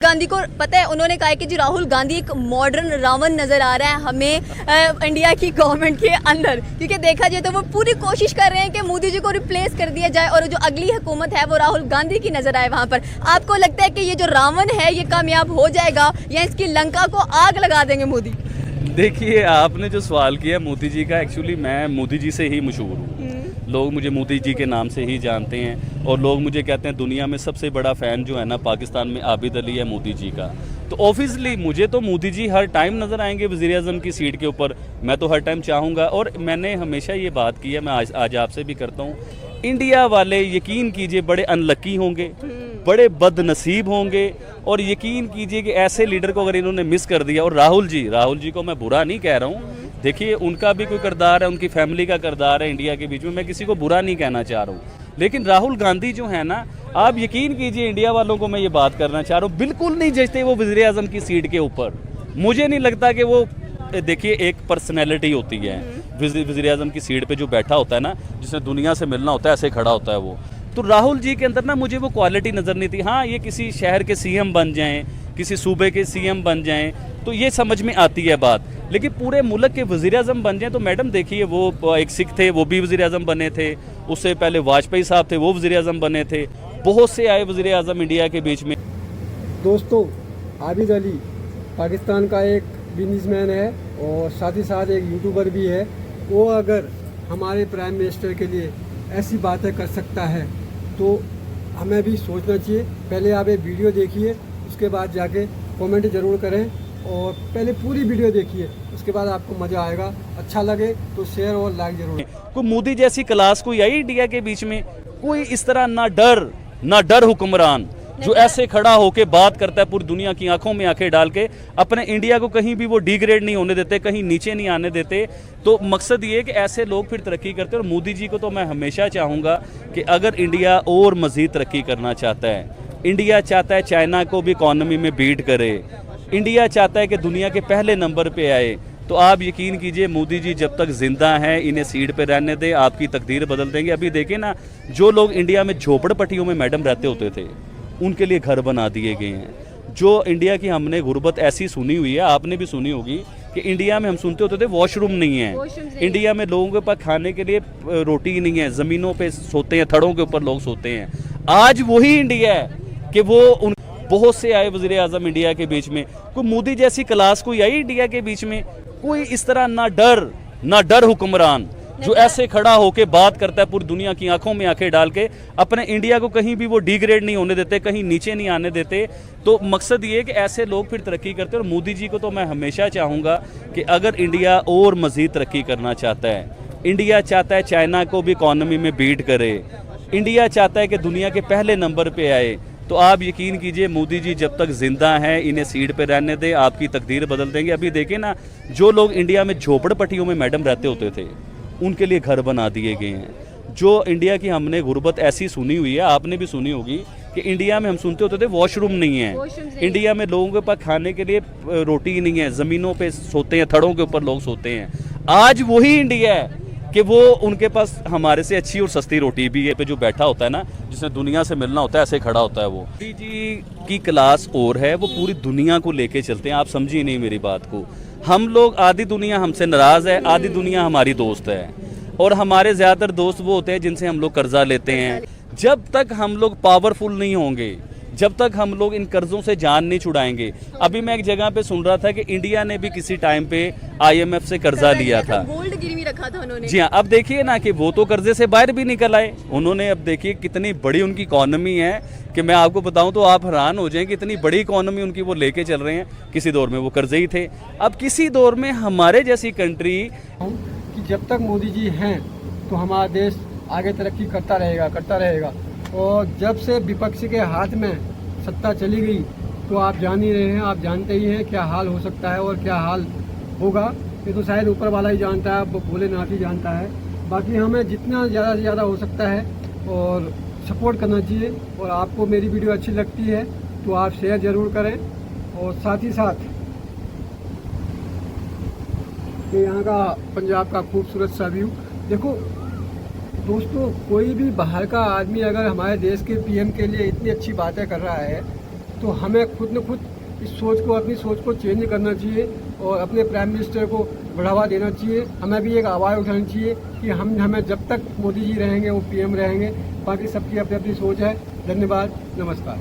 गांधी को पता है, उन्होंने कहा है कि जी राहुल गांधी एक मॉडर्न रावण नजर आ रहा है हमें इंडिया की गवर्नमेंट के अंदर, क्योंकि देखा जाए तो वो पूरी कोशिश कर रहे हैं कि मोदी जी को रिप्लेस कर दिया जाए और जो अगली हुकूमत है वो राहुल गांधी की नजर आए वहां पर। आपको लगता है कि ये जो रावण है ये कामयाब हो जाएगा या इसकी लंका को आग लगा देंगे मोदी? देखिए, आपने जो सवाल किया मोदी जी का, एक्चुअली मैं मोदी जी से ही मशहूर हूँ। लोग मुझे मोदी जी के नाम से ही जानते हैं और लोग मुझे कहते हैं दुनिया में सबसे बड़ा फ़ैन जो है ना पाकिस्तान में आबिद अली है मोदी जी का। तो ऑब्वियसली मुझे तो मोदी जी हर टाइम नज़र आएंगे वज़ीर-ए-आज़म की सीट के ऊपर, मैं तो हर टाइम चाहूँगा। और मैंने हमेशा ये बात की है, मैं आज आपसे भी करता हूँ, इंडिया वाले यकीन कीजिए बड़े अनलकी होंगे, बड़े बदनसीब होंगे और यकीन कीजिए कि ऐसे लीडर को अगर इन्होंने मिस कर दिया। और राहुल जी को मैं बुरा नहीं कह रहा हूँ, देखिए उनका भी कोई किरदार है, उनकी फैमिली का किरदार है इंडिया के बीच में, मैं किसी को बुरा नहीं कहना चाह रहा हूँ। लेकिन राहुल गांधी जो है ना, आप यकीन कीजिए इंडिया वालों को मैं ये बात करना चाह रहा हूँ, बिल्कुल नहीं जचते वो वज़ीर-ए-आज़म की सीट के ऊपर। मुझे नहीं लगता कि वो, देखिए एक पर्सनैलिटी होती है वज़ीर-ए-आज़म की सीट पे जो बैठा होता है ना, जिसने दुनिया से मिलना होता है, ऐसे खड़ा होता है वो। तो राहुल जी के अंदर ना मुझे वो क्वालिटी नज़र नहीं थी। हाँ, ये किसी शहर के सीएम बन जाएं, किसी सूबे के सीएम बन जाएं तो ये समझ में आती है बात, लेकिन पूरे मुल्क के वज़ीर-ए-आज़म बन जाएं तो मैडम देखिए, वो एक सिख थे, वो भी वज़ीर-ए-आज़म बने थे, उससे पहले वाजपेयी साहब थे, वो वज़ीर-ए-आज़म बने थे, बहुत से आए वज़ीर-ए-आज़म इंडिया के बीच में। दोस्तों, आबिद अली पाकिस्तान का एक बिजनेसमैन है और साथ ही साथ एक यूट्यूबर भी है। वो अगर हमारे प्राइम मिनिस्टर के लिए ऐसी बातें कर सकता है तो हमें भी सोचना चाहिए। पहले आप एक वीडियो देखिए, उसके बाद जाके कमेंट ज़रूर करें और पहले पूरी वीडियो देखिए, उसके बाद आपको मज़ा आएगा। अच्छा लगे तो शेयर और लाइक जरूर। कोई मोदी जैसी क्लास कोई आई इंडिया के बीच में? कोई इस तरह ना डर हुक्मरान जो ऐसे खड़ा होके बात करता है पूरी दुनिया की आंखों में आंखें डाल के, अपने इंडिया को कहीं भी वो डिग्रेड नहीं होने देते, कहीं नीचे नहीं आने देते। तो मकसद ये है कि ऐसे लोग फिर तरक्की करते हैं। और मोदी जी को तो मैं हमेशा चाहूँगा कि अगर इंडिया और मज़ीद तरक्की करना चाहता है, इंडिया चाहता है चाइना को भी इकॉनमी में बीट करे, इंडिया चाहता है कि दुनिया के पहले नंबर पे आए, तो आप यकीन कीजिए मोदी जी जब तक जिंदा हैं इन्हें सीट पे रहने दें, आपकी तकदीर बदल देंगे। अभी देखिए ना, जो लोग इंडिया में झोपड़पट्टियों में मैडम रहते होते थे, उनके लिए घर बना दिए गए हैं। जो इंडिया की हमने गुर्बत ऐसी सुनी हुई है, आपने भी सुनी होगी कि इंडिया में हम सुनते होते थे वॉशरूम नहीं है, इंडिया में लोगों के पास खाने के लिए रोटी नहीं है, ज़मीनों पे सोते हैं, थड़ों के ऊपर लोग सोते हैं। आज वही इंडिया है कि वो उन बहुत से आए वज़ीर-ए-आज़म इंडिया के बीच में। कोई मोदी जैसी क्लास कोई आई इंडिया के बीच में? कोई इस तरह ना डर हुक्मरान जो ऐसे खड़ा होके बात करता है पूरी दुनिया की आंखों में आंखें डाल के, अपने इंडिया को कहीं भी वो डिग्रेड नहीं होने देते, कहीं नीचे नहीं आने देते। तो मकसद ये है कि ऐसे लोग फिर तरक्की करते हैं। और मोदी जी को तो मैं हमेशा चाहूँगा कि अगर इंडिया और मज़ीद तरक्की करना चाहता है, इंडिया चाहता है चाइना को भी इकॉनमी में बीट करे, इंडिया चाहता है कि दुनिया के पहले नंबर पे आए, तो आप यकीन कीजिए मोदी जी जब तक जिंदा हैं इन्हें सीट पे रहने दें, आपकी तकदीर बदल देंगे। अभी देखिए ना, जो लोग इंडिया में झोपड़पट्टियों में मैडम रहते होते थे, उनके लिए घर बना दिए गए हैं। जो इंडिया की हमने गुर्बत ऐसी सुनी हुई है, आपने भी सुनी होगी कि इंडिया में हम सुनते होते थे वॉशरूम नहीं है, इंडिया में लोगों के पास खाने के लिए रोटी नहीं है, ज़मीनों पे सोते हैं, थड़ों के ऊपर लोग सोते हैं। आज वही इंडिया है कि वो उनके पास हमारे से अच्छी और सस्ती रोटी भी है। पे जो बैठा होता है ना, जिसने दुनिया से मिलना होता है, ऐसे खड़ा होता है वो। मोदी जी की क्लास और है, वो पूरी दुनिया को लेके चलते हैं। आप समझिए नहीं मेरी बात को। हम लोग, आधी दुनिया हमसे नाराज़ है, आधी दुनिया हमारी दोस्त है, और हमारे ज़्यादातर दोस्त वो होते हैं जिनसे हम लोग कर्जा लेते हैं। जब तक हम लोग पावरफुल नहीं होंगे, जब तक हम लोग इन कर्जों से जान नहीं छुड़ाएंगे। अभी मैं एक जगह पे सुन रहा था कि इंडिया ने भी किसी टाइम पे IMF से कर्जा लिया था, गोल्ड गिरवी रखा था उन्होंने। जी हाँ, अब देखिए ना कि वो तो कर्जे से बाहर भी निकल आए उन्होंने। अब देखिए कितनी बड़ी उनकी इकॉनमी है कि मैं आपको बताऊं तो आप हैरान हो जाएं कि इतनी बड़ी इकॉनमी उनकी वो लेके चल रहे हैं। किसी दौर में वो कर्जे ही थे, अब किसी दौर में हमारे जैसी कंट्री कि जब तक मोदी जी हैं तो हमारा देश आगे तरक्की करता रहेगा। और जब से विपक्ष के हाथ में सत्ता चली गई तो आप जान ही रहे हैं, आप जानते ही हैं क्या हाल हो सकता है और क्या हाल होगा। ये तो शायद ऊपर वाला ही जानता है, भोलेनाथ ही जानता है। बाकी हमें जितना ज़्यादा से ज़्यादा हो सकता है और सपोर्ट करना चाहिए। और आपको मेरी वीडियो अच्छी लगती है तो आप शेयर ज़रूर करें। और साथ ही साथ ये यहाँ का पंजाब का खूबसूरत सा व्यू देखो। दोस्तों, कोई भी बाहर का आदमी अगर हमारे देश के PM के लिए इतनी अच्छी बातें कर रहा है तो हमें खुद न खुद इस सोच को, अपनी सोच को चेंज करना चाहिए और अपने प्राइम मिनिस्टर को बढ़ावा देना चाहिए। हमें भी एक आवाज़ उठानी चाहिए कि हमें जब तक मोदी जी रहेंगे वो पीएम रहेंगे। बाकी सबकी अपनी अपनी सोच है। धन्यवाद, नमस्कार।